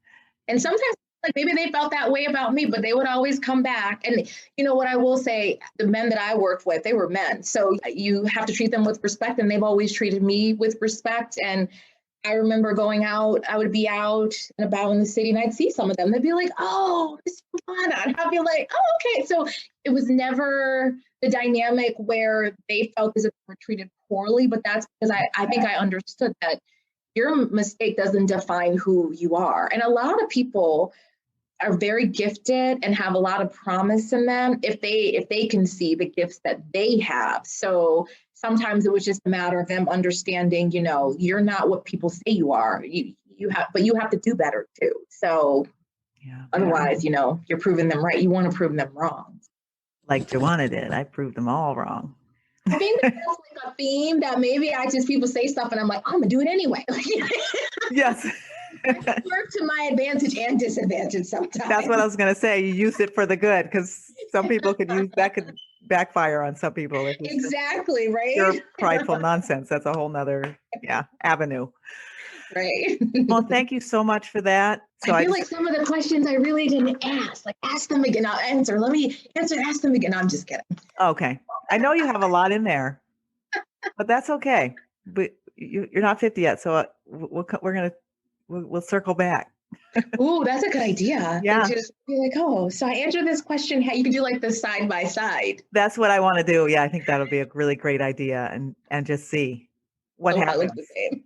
And sometimes like maybe they felt that way about me, but they would always come back. And you know what I will say, the men that I worked with, they were men. So you have to treat them with respect, and they've always treated me with respect. And I remember going out, I would be out and about in the city and I'd see some of them. They'd be like, oh, Miss Gwaina. And I'd be like, oh, okay. So it was never the dynamic where they felt as if they were treated poorly, but that's because I think I understood that your mistake doesn't define who you are. And a lot of people are very gifted and have a lot of promise in them if they can see the gifts that they have. So sometimes it was just a matter of them understanding, you know, you're not what people say you are. You have to do better too. So otherwise, you know, you're proving them right. You want to prove them wrong. Like Joanna did. I proved them all wrong. I think that's like a theme that maybe people say stuff and I'm like, I'm gonna do it anyway. Yes. Work to my advantage and disadvantage sometimes. That's what I was going to say. You use it for the good, because some people could backfire on some people. Exactly, right? Pure prideful nonsense. That's a whole nother avenue. Right. Well, thank you so much for that. So I feel like some of the questions I really didn't ask. Like, ask them again. I'll answer. Let me answer. Ask them again. No, I'm just kidding. Okay. I know you have a lot in there, but that's okay. But you're not 50 yet, so we'll circle back. Ooh, that's a good idea. Yeah. And just be like, oh, so I answered this question. You can do like the side by side. That's what I want to do. Yeah, I think that'll be a really great idea, and just see what happens. I look the same.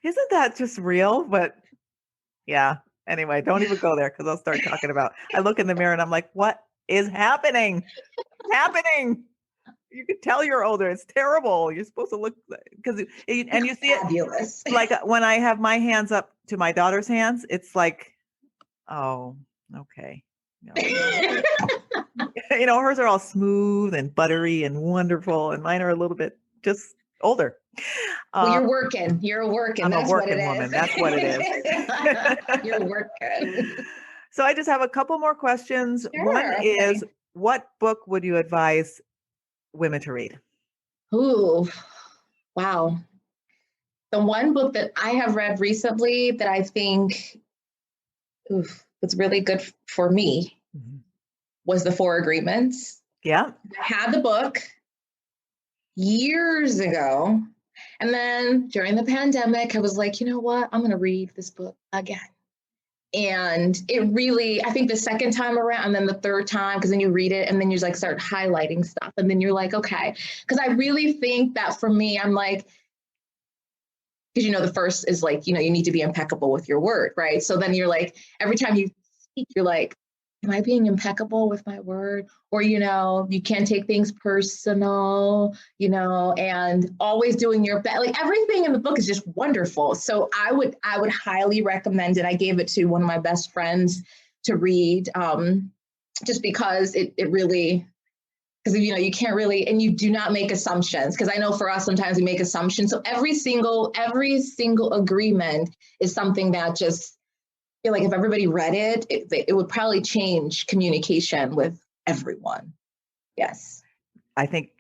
Isn't that just real? But yeah. Anyway, don't even go there, because I'll start talking about. I look in the mirror and I'm like, what is happening? Happening? You can tell you're older. It's terrible. You're supposed to look, because and you see fabulous. It like when I have my hands up to my daughter's hands, it's like, oh, okay. You know, hers are all smooth and buttery and wonderful, and mine are a little bit just older. Well, you're working. You're working. I'm a working woman. That's what it is. You're working. So I just have a couple more questions. Sure, One is, what book would you advise women to read? Ooh, wow. The one book that I have read recently that I think was really good for me was The Four Agreements. Yeah. I had the book years ago. And then during the pandemic, I was like, you know what? I'm going to read this book again. And it really, I think the second time around and then the third time, because then you read it and then you like start highlighting stuff. And then you're like, okay. Because I really think that for me, I'm like, because, you know, the first is like, you know, you need to be impeccable with your word, right? So then you're like, every time you speak, you're like, am I being impeccable with my word? Or, you know, you can't take things personal, you know, and always doing your best. Like everything in the book is just wonderful. So I would highly recommend it. I gave it to one of my best friends to read, just because it really, because, you know, you can't really, and you do not make assumptions. Because I know for us, sometimes we make assumptions. So every single agreement is something that just, I feel like if everybody read it, it would probably change communication with everyone. Yes. I think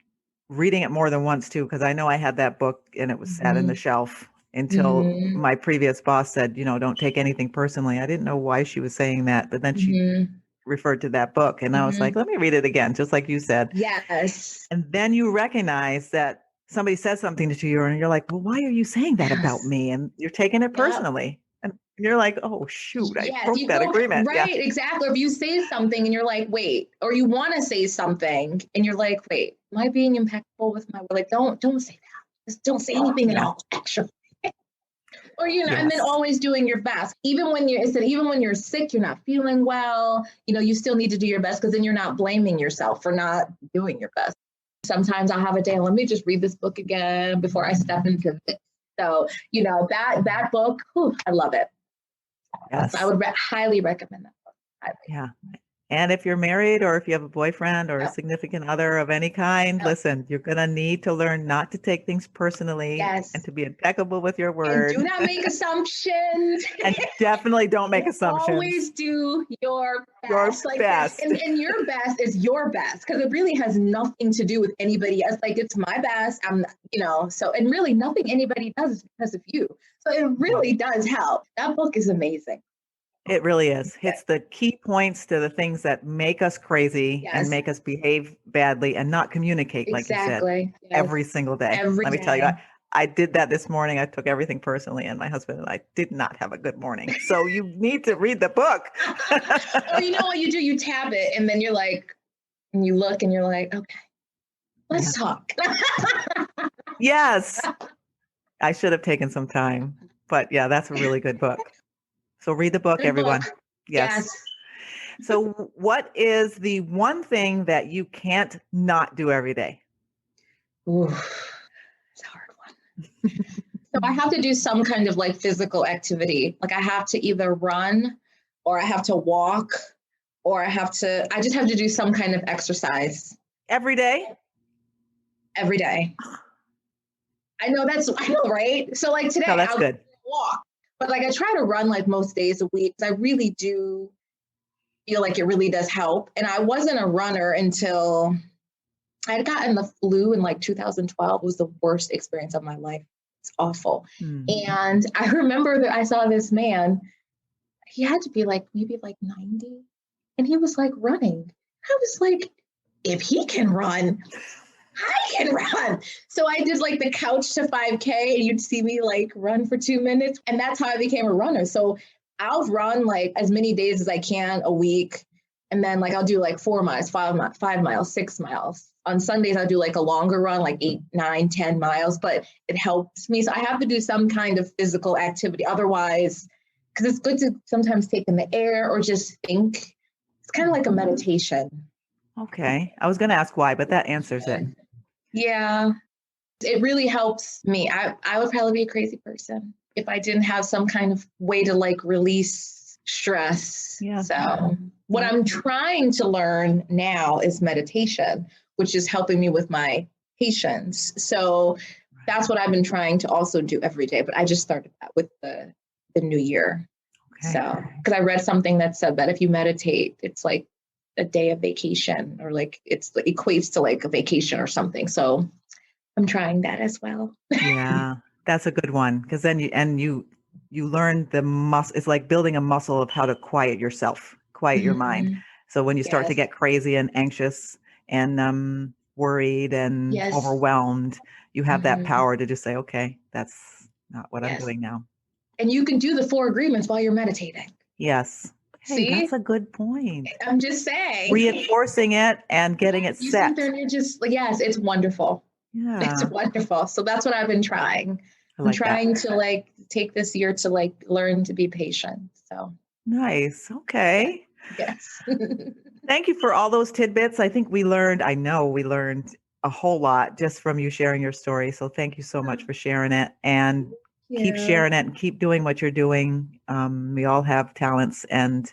reading it more than once too, because I know I had that book and it was sat in the shelf until my previous boss said, you know, don't take anything personally. I didn't know why she was saying that, but then she referred to that book and I was like, let me read it again, just like you said. Yes. And then you recognize that somebody says something to you and you're like, well, why are you saying that about Yes. me? And you're taking it Yep. personally. And you're like, oh, shoot, I Yes, broke you that go agreement. Yeah. right, exactly. Or if you say something and you're like, wait, or you want to say something and you're like, wait, am I being impeccable with my word? Like, don't say that. Just don't say anything at all, actually. Or and then Yes. always doing your best. Even when you're sick, you're not feeling well, you still need to do your best, because then you're not blaming yourself for not doing your best. Sometimes I'll have a day, let me just read this book again before I step into it. So, that book, I love it. Yes. I would highly recommend that book. Highly. Yeah. And if you're married or if you have a boyfriend or a significant other of any kind, listen, you're going to need to learn not to take things personally and to be impeccable with your word. And do not make assumptions. And definitely don't make assumptions. Always do your best. Your best. And your best is your best, because it really has nothing to do with anybody else. Like, it's my best. And really nothing anybody does is because of you. So it really does help. That book is amazing. It really is. Hits the key points to the things that make us crazy and make us behave badly and not communicate, like you said, every single day. Let me tell you, I did that this morning. I took everything personally, and my husband and I did not have a good morning. So you need to read the book. Or you know what you do? You tab it, and then you're like, and you look and you're like, okay, let's talk. Yes. I should have taken some time, but yeah, that's a really good book. So read the book, Good everyone. book. Yes. So what is the one thing that you can't not do every day? Ooh, it's a hard one. So I have to do some kind of like physical activity. Like, I have to either run, or I have to walk, or I just have to do some kind of exercise. Every day? Every day. I know, right? So like today, that's good. Walk. But like, I try to run like most days a week. I really do feel like it really does help. And I wasn't a runner until I had gotten the flu in like 2012. It was the worst experience of my life. It's awful. And I remember that I saw this man. He had to be like maybe like 90. And he was like running. I was like, if he can run, I can run. So I did like the couch to 5K, and you'd see me like run for 2 minutes. And that's how I became a runner. So I'll run like as many days as I can a week. And then like I'll do like 4 miles, 5 miles, 6 miles. On Sundays, I'll do like a longer run, like 8, 9, 10 miles, but it helps me. So I have to do some kind of physical activity. Otherwise, because it's good to sometimes take in the air or just think. It's kind of like a meditation. Okay. I was going to ask why, but that answers it. Yeah, it really helps me. I would probably be a crazy person if I didn't have some kind of way to like release stress. Yeah. So what I'm trying to learn now is meditation, which is helping me with my patience. So that's what I've been trying to also do every day. But I just started that with the new year. Okay. So, because I read something that said that if you meditate, it's like a day of vacation, or like it equates to like a vacation or something. So I'm trying that as well. Yeah, that's a good one, because then you learn the muscle. It's like building a muscle of how to quiet yourself, quiet your mind. So when you start to get crazy and anxious and worried and overwhelmed, you have that power to just say, okay, that's not what I'm doing now. And you can do the 4 agreements while you're meditating. Yes. Hey, see? That's a good point. I'm just saying. Reinforcing it and getting it you set. Sit there and you're just, yes, it's wonderful. Yeah. It's wonderful. So that's what I've been trying. I'm trying to like take this year to like learn to be patient. So nice. Okay. Yes. Thank you for all those tidbits. I know we learned a whole lot just from you sharing your story. So thank you so much for sharing it, and keep sharing it and keep doing what you're doing. We all have talents, and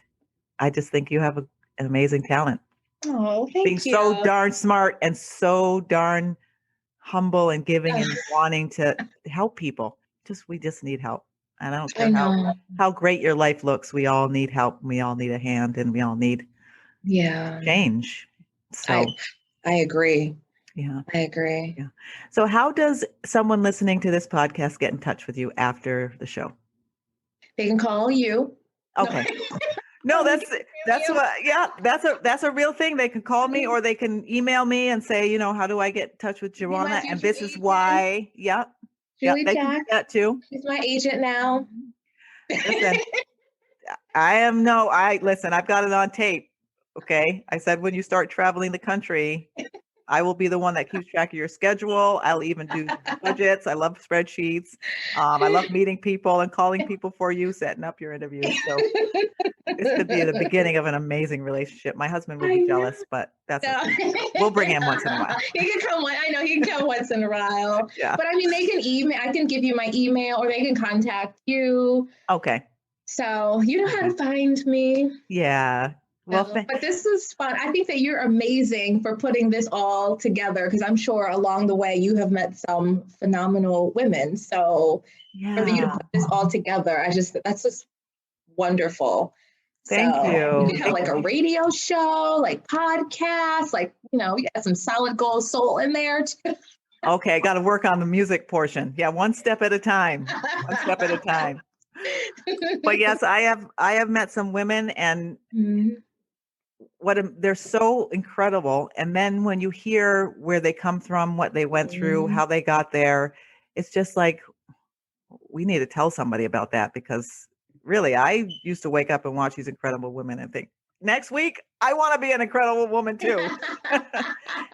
I just think you have an amazing talent. Oh, thank you. Being so darn smart and so darn humble and giving and wanting to help people. We just need help. And I don't care how great your life looks. We all need help. We all need a hand, and we all need change. So I agree. Yeah. I agree. Yeah. So how does someone listening to this podcast get in touch with you after the show? They can call you. Okay. No, that's a real thing. They can call me or they can email me and say, how do I get in touch with Gwaina? And this is why. Yeah. Yeah, Julie they can do Jack. that too. She's my agent now. Listen, listen, I've got it on tape. Okay. I said, when you start traveling the country, I will be the one that keeps track of your schedule. I'll even do budgets. I love spreadsheets. I love meeting people and calling people for you, setting up your interviews. So this could be the beginning of an amazing relationship. My husband would be jealous, but okay. We'll bring him once in a while. He can come. I know he can come once in a while. Yeah. But I mean, they can email. I can give you my email, or they can contact you. Okay. So you know how to find me. Yeah. Well, but this is fun. I think that you're amazing for putting this all together, because I'm sure along the way you have met some phenomenal women. So for you to put this all together, that's just wonderful. Thank you. You could have like a radio show, like podcasts, like, we got some solid gold soul in there too. Okay, I got to work on the music portion. Yeah, one step at a time. One step at a time. But yes, I have met some women, and they're so incredible. And then when you hear where they come from, what they went through, how they got there, it's just like, we need to tell somebody about that, because really, I used to wake up and watch these incredible women and think, next week, I want to be an incredible woman too.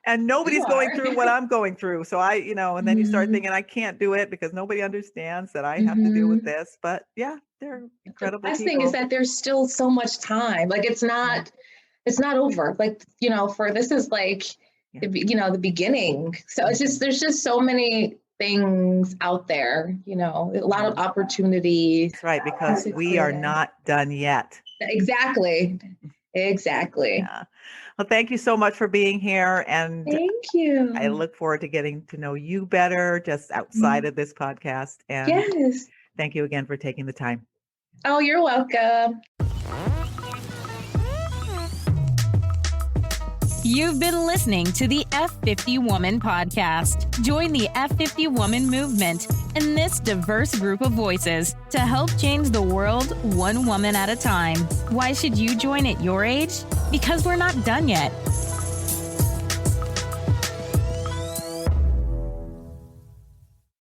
And nobody's going through what I'm going through. So and then you start thinking, I can't do it because nobody understands that I have to deal with this. But yeah, they're incredible. The best thing is that there's still so much time. Like it's not over. Like, for this is like, the beginning. So there's just so many things out there, a lot of opportunities. That's right, because we are not done yet. Exactly. Yeah. Well, thank you so much for being here. And thank you. I look forward to getting to know you better just outside of this podcast. And yes. Thank you again for taking the time. Oh, you're welcome. You've been listening to the F50 Woman podcast. Join the F50 Woman movement and this diverse group of voices to help change the world one woman at a time. Why should you join at your age? Because we're not done yet.